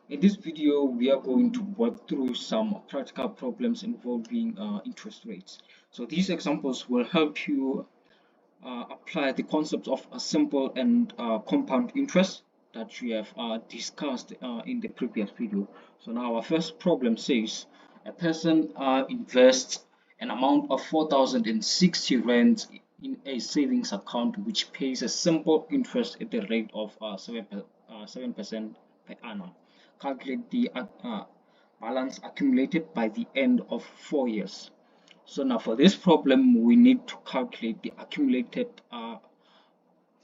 In this video, we are going to work through some practical problems involving interest rates. So these examples will help you apply the concepts of a simple and compound interest that we have discussed in the previous video. So now our first problem says a person invests an amount of 4,060 rands in a savings account which pays a simple interest at the rate of 7% per annum. Calculate the balance accumulated by the end of 4 years. So now for this problem, we need to calculate the accumulated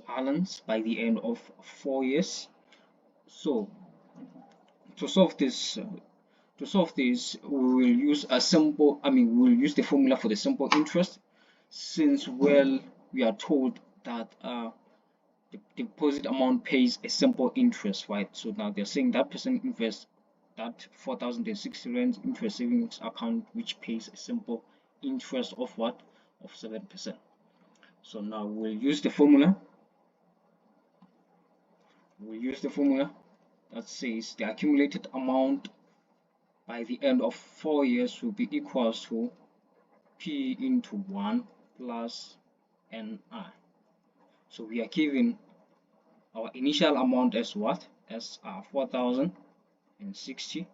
balance by the end of 4 years. So to solve this, we will use a simple. We'll use the formula for the simple interest, since we are told that the deposit amount pays a simple interest, right? So now they're saying that person invests that 4,060 rand into a savings account which pays a simple interest of what? Of 7%. So now we'll use the formula. That says the accumulated amount by the end of 4 years will be equal to P into 1 plus NI. So we are given our initial amount as what? As 4,060.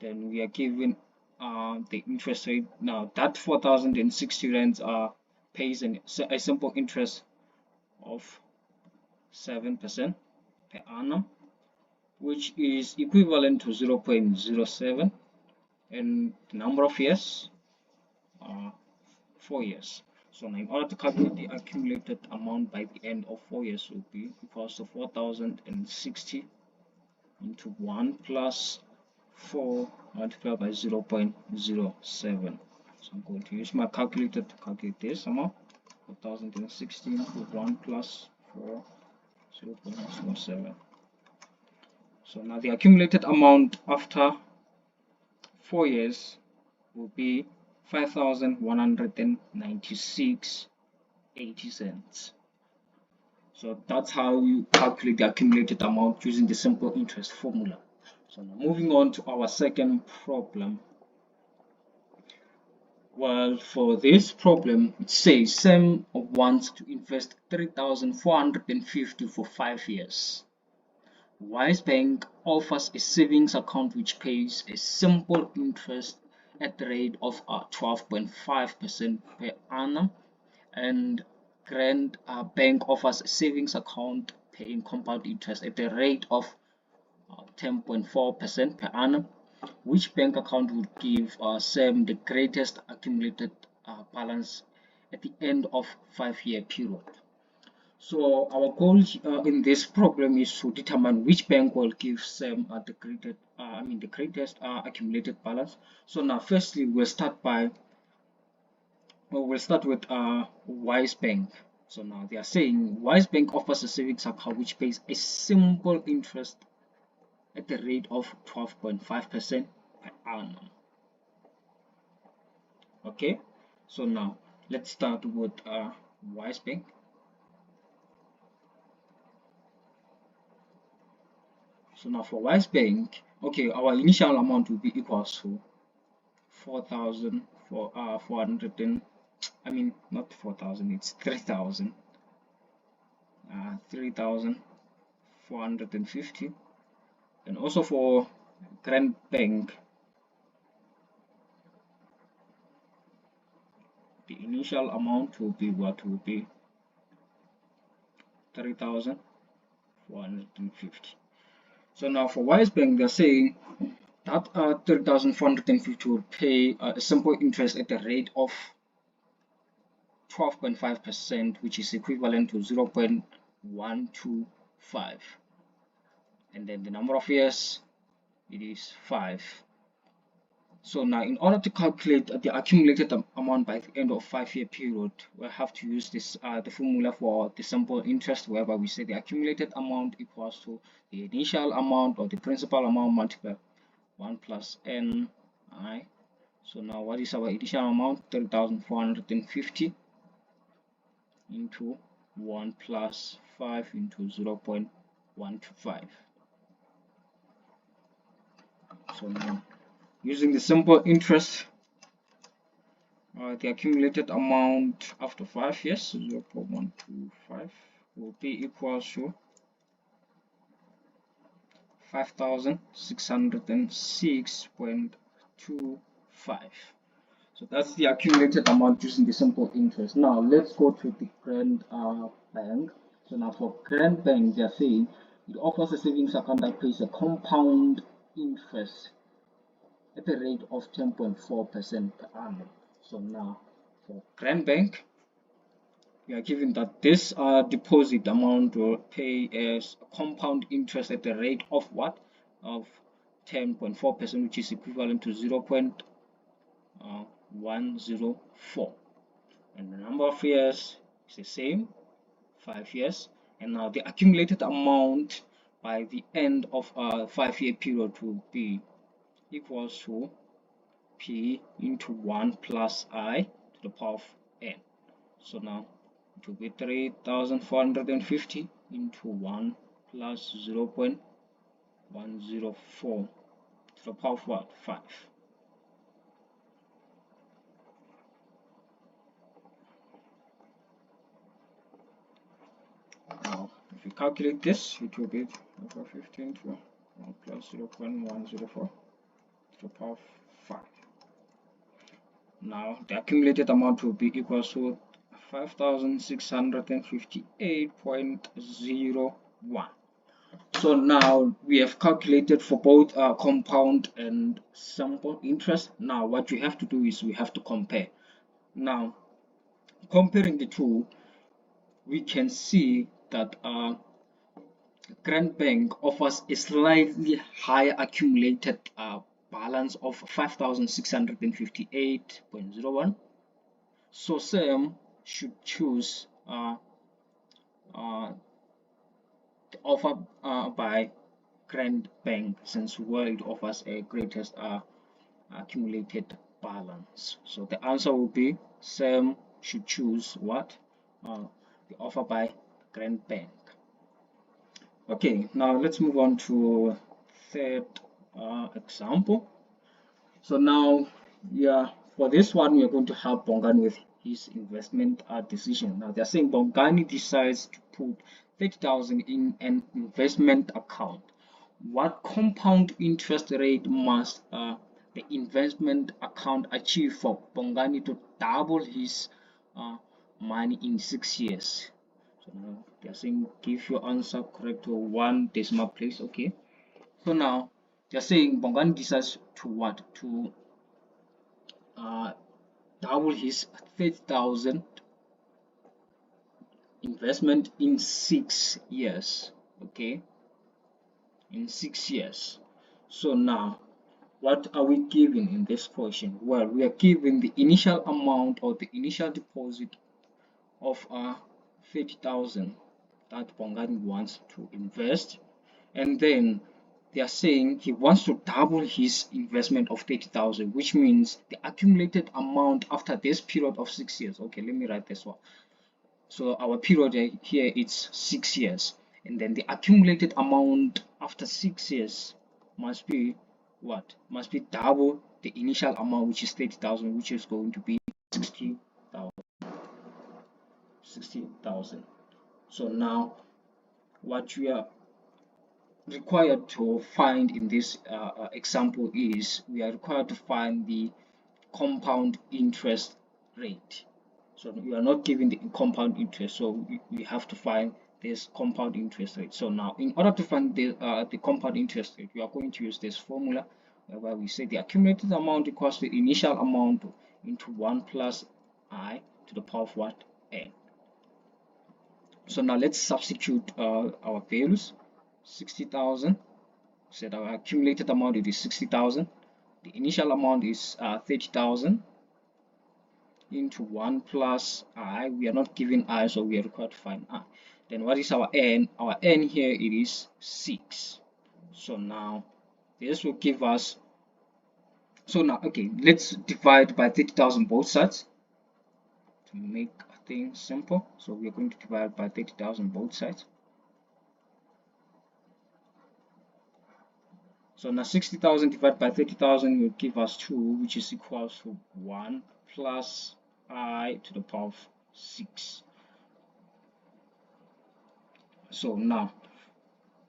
Then we are given the interest rate. Now that 4,060 rands pays a simple interest of 7% per annum, which is equivalent to 0.07, and the number of years are 4 years. So now in order to calculate the accumulated amount by the end of 4 years will be equals to 4,060 into 1 plus 4 multiplied by 0.07. So I'm going to use my calculator to calculate this amount. 4,060 into 1 plus 4, 0.07. So now the accumulated amount after 4 years will be 5,196.80 cents. So that's how you calculate the accumulated amount using the simple interest formula. So now moving on to our second problem. Well, for this problem, it says Sam wants to invest 3,450 for 5 years. Wise Bank offers a savings account which pays a simple interest at the rate of 12.5% per annum, and Grand Bank offers a savings account paying compound interest at the rate of 10.4% per annum. Which bank account would give Sam the greatest accumulated balance at the end of 5-year period? So our goal in this problem is to determine which bank will give Sam the greatest accumulated balance. So now, firstly, we'll start with Wise Bank. So now they are saying Wise Bank offers a savings account which pays a simple interest at the rate of 12.5% per annum. Okay, so now let's start with Wise Bank. So now for Wise Bank, okay, our initial amount will be equal to 4,000 for 400 and not 4,000, it's 3,000, 3,450, and also for Grand Bank, the initial amount will be 3,450. So now for Wise Bank, they're saying that 3,450 will pay a simple interest at the rate of 12.5%, which is equivalent to 0.125, and then the number of years, it is 5. So now in order to calculate the accumulated amount by the end of 5-year period, we'll have to use this the formula for the simple interest, whereby we say the accumulated amount equals to the initial amount or the principal amount multiplied 1 plus NI. So now what is our initial amount? 3,450 into 1 plus 5 into 0.125. So now, using the simple interest, the accumulated amount after 5 years, 0.125, will be equal to 5,606.25. So that's the accumulated amount using the simple interest. Now let's go to the Grand Bank. So now for Grand Bank, they're saying it offers a savings account that pays a compound interest at a rate of 10.4% per annum. So now for Grand Bank, we are given that this deposit amount will pay as a compound interest at the rate of what? Of 10.4%, which is equivalent to 0.104. And the number of years is the same, 5 years. And now the accumulated amount by the end of a 5-year period will be equals to P into 1 plus I to the power of n. So now it will be 3,450 into 1 plus 0.104 to the power of what? 5. Now, if we calculate this, it will be 15 to 1 plus 0.104 to the power of 5. Now, the accumulated amount will be equal to 5,658.01. So now we have calculated for both compound and simple interest. Now what we have to do is we have to compare. Now comparing the two, we can see that Grand Bank offers a slightly higher accumulated balance of 5,658.01. So Sam should choose the offer by Grand Bank, since where it offers a greatest accumulated balance. So the answer will be Sam should choose what? The offer by Grand Bank. Okay, now let's move on to third example. So now, yeah, for this one, we are going to help Bongani with his investment decision. Now they're saying Bongani decides to put 30,000 in an investment account. What compound interest rate must the investment account achieve for Bongani to double his money in 6 years? So now they're saying give your answer correct to 1 decimal place. Okay. So now they're saying Bongani decides to what? To double his 30,000 investment in 6 years. Okay. In 6 years. So now what are we given in this question? Well, we are given the initial amount or the initial deposit of 30,000 that Bongani wants to invest, and then they are saying he wants to double his investment of 30,000, which means the accumulated amount after this period of 6 years. Okay, let me write this one. So our period here is 6 years, and then the accumulated amount after 6 years must be what? Must be double the initial amount, which is 30,000, which is going to be 60,000. So now what we are required to find in this example is we are required to find the compound interest rate. So we are not given the compound interest, so we have to find this compound interest rate. So now in order to find the compound interest rate, we are going to use this formula where we say the accumulated amount equals the initial amount into 1 plus I to the power of what? N. So now let's substitute our values. 60,000, said our accumulated amount it is 60,000. The initial amount is 30,000 into 1 plus I. We are not given I, so we are required to find I. Then what is our N? Our N here it is 6. So now this will give us, so now okay, let's divide by 30,000 both sides to make things simple. So we are going to divide by 30,000 both sides. So now 60,000 divided by 30,000 will give us 2, which is equals to 1 plus I to the power of 6. So now,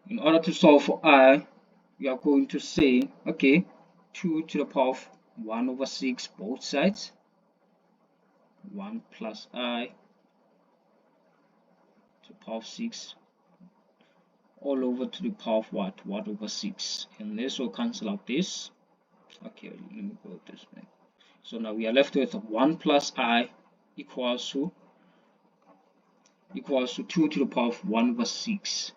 in order to solve for I, we are going to say, okay, 2 to the power of 1 over 6 both sides, 1 plus I to the power of 6 all over to the power of what? 1 over 6. And this will cancel out this. Okay, let me go this way. So now we are left with 1 plus I equals to 2 to the power of 1 over 6.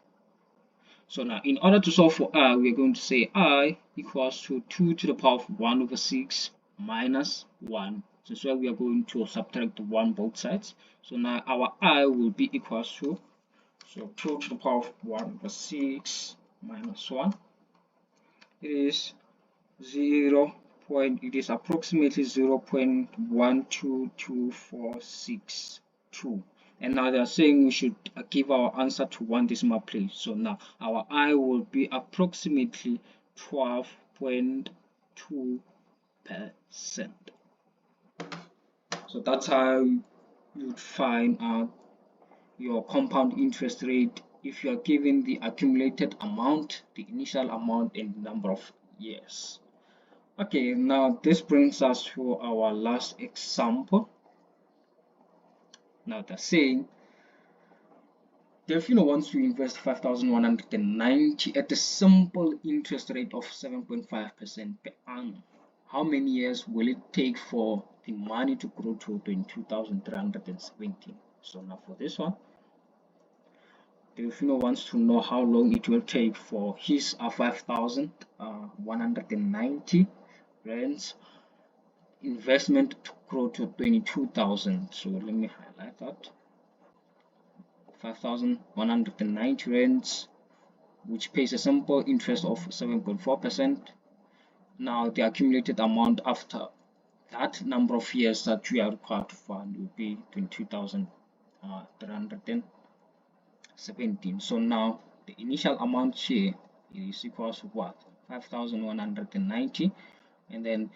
So now in order to solve for I, we are going to say I equals to 2 to the power of 1 over 6 minus 1. So that's why we are going to subtract 1 both sides. So now our I will be equals to, so 2 to the power of 1 over 6 minus 1. It is approximately 0.122462. And now they are saying we should give our answer to 1 decimal place. So now our I will be approximately 12.2%. So that's how you would find out your compound interest rate if you are given the accumulated amount, the initial amount, and the number of years. Okay, now this brings us to our last example. Now they're saying Delfino wants to invest 5,190 at a simple interest rate of 7.5% per annum. How many years will it take for the money to grow to 22,317? So now for this one, Delfino wants to know how long it will take for his 5,190 rands investment to grow to 22,000. So let me highlight that. 5,190 rands, which pays a simple interest of 7.4%. Now the accumulated amount after that number of years that we are required to fund will be 22,317. So now the initial amount here is equals to what? 5,190, and then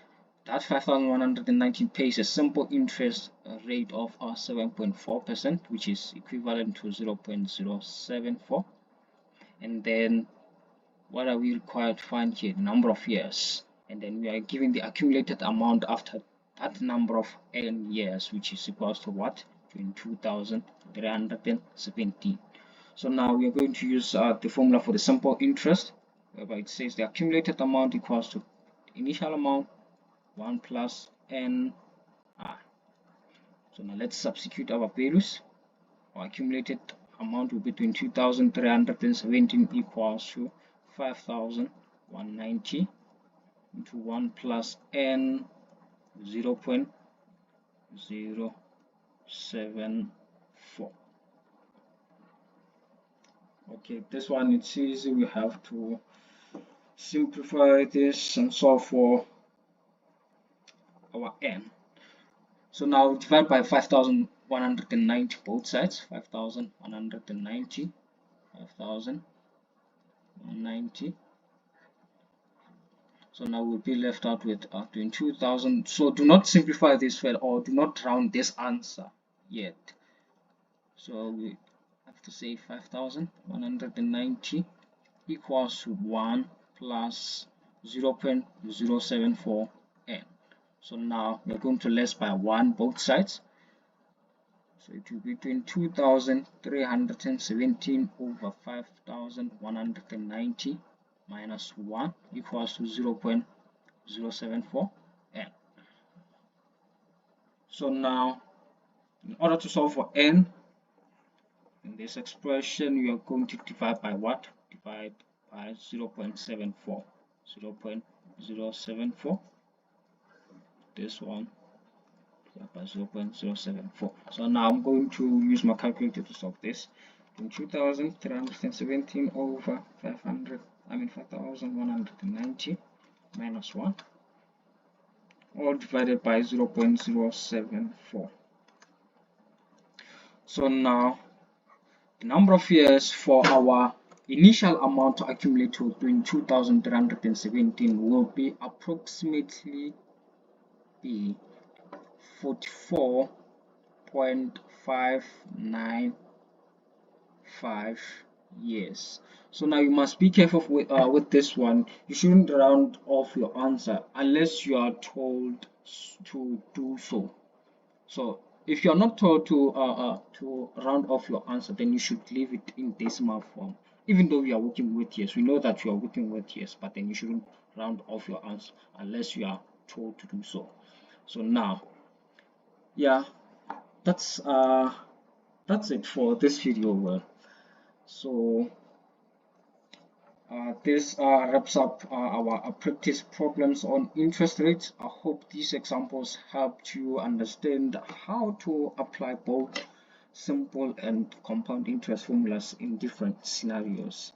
that 5,190 pays a simple interest rate of 7.4%, which is equivalent to 0.074. And then what are we required to find here? The number of years. And then we are given the accumulated amount after that number of n years, which is equals to what? 22,317. So now we are going to use the formula for the simple interest, whereby it says the accumulated amount equals to the initial amount 1 plus n I. So now let's substitute our values. Our accumulated amount will be 22,317 equals to 5,190 into 1 plus n 0.074. Okay, this one it's easy. We have to simplify this and solve for our n. So now divide by 5,190 both sides. 5,190, 5,190. So now we'll be left out with 22,000. So do not simplify this further, or do not round this answer yet. So we have to say 5,190 equals to 1 plus 0.074 n. So now we're going to less by 1 both sides. So it will be 22,317 over 5,190 minus 1 equals to 0.074 n. So now, in order to solve for n, in this expression, we are going to divide by what? Divide by 0.74. 0.074. This one by 0.074. So now I'm going to use my calculator to solve this. 2,317 over 5,190 minus 1, all divided by 0.074. So now the number of years for our initial amount to accumulate to 22,317 will be approximately be 44.595 years. So now you must be careful with this one. You shouldn't round off your answer unless you are told to do so. So if you're not told to round off your answer, then you should leave it in decimal form. Even though we are working with years, we know that you are working with years, but then you shouldn't round off your answer unless you are told to do so. So now, yeah, that's it for this video. So this wraps up our practice problems on interest rates. I hope these examples helped you understand how to apply both simple and compound interest formulas in different scenarios.